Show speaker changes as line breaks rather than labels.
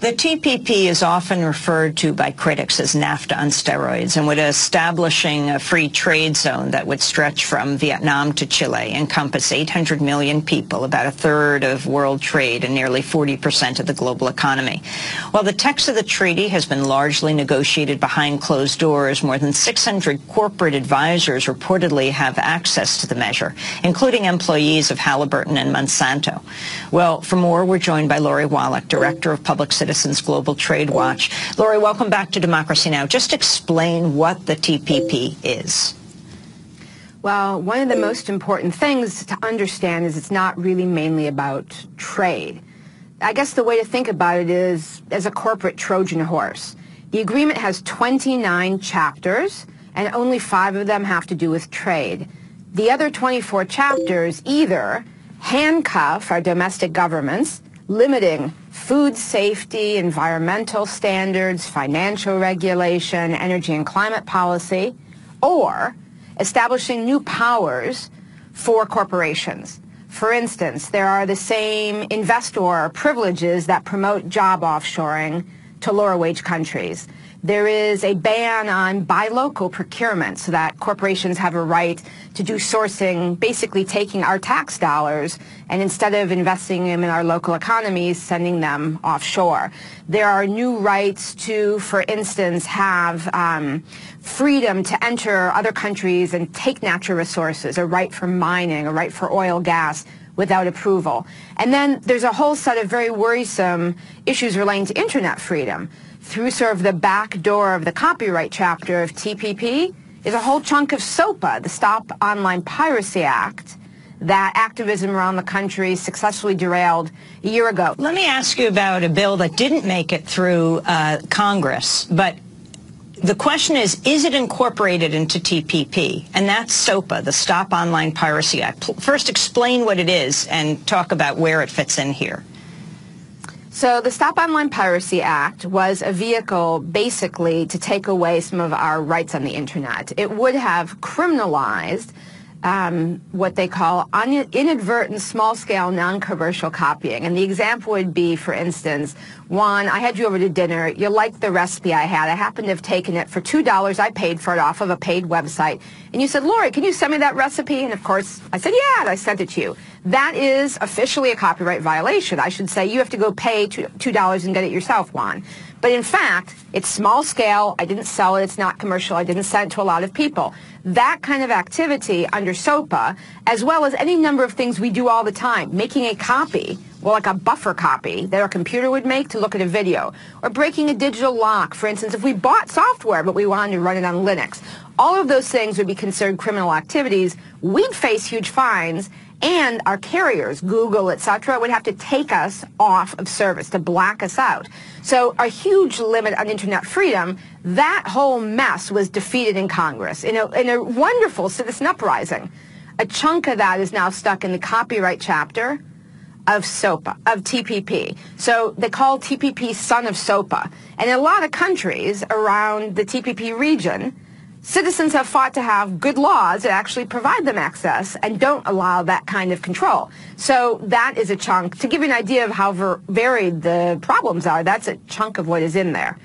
The TPP is often referred to by critics as NAFTA on steroids, and would establishing a free trade zone that would stretch from Vietnam to Chile, encompass 800 million people, about a third of world trade and nearly 40% of the global economy. While the text of the treaty has been largely negotiated behind closed doors, more than 600 corporate advisors reportedly have access to the measure, including employees of Halliburton and Monsanto. Well, for more, we're joined by Lori Wallach, Director of Public Citizens Global Trade Watch. Lori, welcome back to Democracy Now! Just explain what the TPP is.
Well, one of the most important things to understand is it's not really mainly about trade. I guess the way to think about it is as a corporate Trojan horse. The agreement has 29 chapters, and only 5 of them have to do with trade. The other 24 chapters either handcuff our domestic governments, limiting food safety, environmental standards, financial regulation, energy and climate policy, or establishing new powers for corporations. For instance, there are the same investor privileges that promote job offshoring to lower wage countries. There is a ban on buy local procurement so that corporations have a right to do sourcing, basically taking our tax dollars and instead of investing them in our local economies, sending them offshore. There are new rights to, for instance, have freedom to enter other countries and take natural resources, a right for mining, a right for oil, gas, without approval. And then there's a whole set of very worrisome issues relating to internet freedom. Through sort of the back door of the copyright chapter of TPP is a whole chunk of SOPA, the Stop Online Piracy Act, that activism around the country successfully derailed a year ago.
Let me ask you about a bill that didn't make it through Congress, but the question is it incorporated into TPP? And that's SOPA, the Stop Online Piracy Act. First, explain what it is and talk about where it fits in here.
So the Stop Online Piracy Act was a vehicle basically to take away some of our rights on the internet. It would have criminalized what they call inadvertent small-scale non-commercial copying. And the example would be, for instance, Juan, I had you over to dinner. You liked the recipe I had. I happened to have taken it for $2. I paid for it off of a paid website. And you said, Lori, can you send me that recipe? And of course, I said, yeah, and I sent it to you. That is officially a copyright violation. I should say you have to go pay $2 and get it yourself, Juan. But in fact, it's small scale. I didn't sell it. It's not commercial. I didn't send it to a lot of people. That kind of activity under SOPA, as well as any number of things we do all the time, making a copy, well, like a buffer copy that our computer would make to look at a video, or breaking a digital lock, for instance, if we bought software but we wanted to run it on Linux. All of those things would be considered criminal activities. We'd face huge fines, and our carriers, Google, etc., would have to take us off of service, to black us out. So a huge limit on internet freedom. That whole mess was defeated in Congress in a wonderful citizen uprising. A chunk of that is now stuck in the copyright chapter of SOPA, of TPP. So they call TPP son of SOPA. And in a lot of countries around the TPP region, citizens have fought to have good laws that actually provide them access and don't allow that kind of control. So that is a chunk. To give you an idea of how varied the problems are, that's a chunk of what is in there.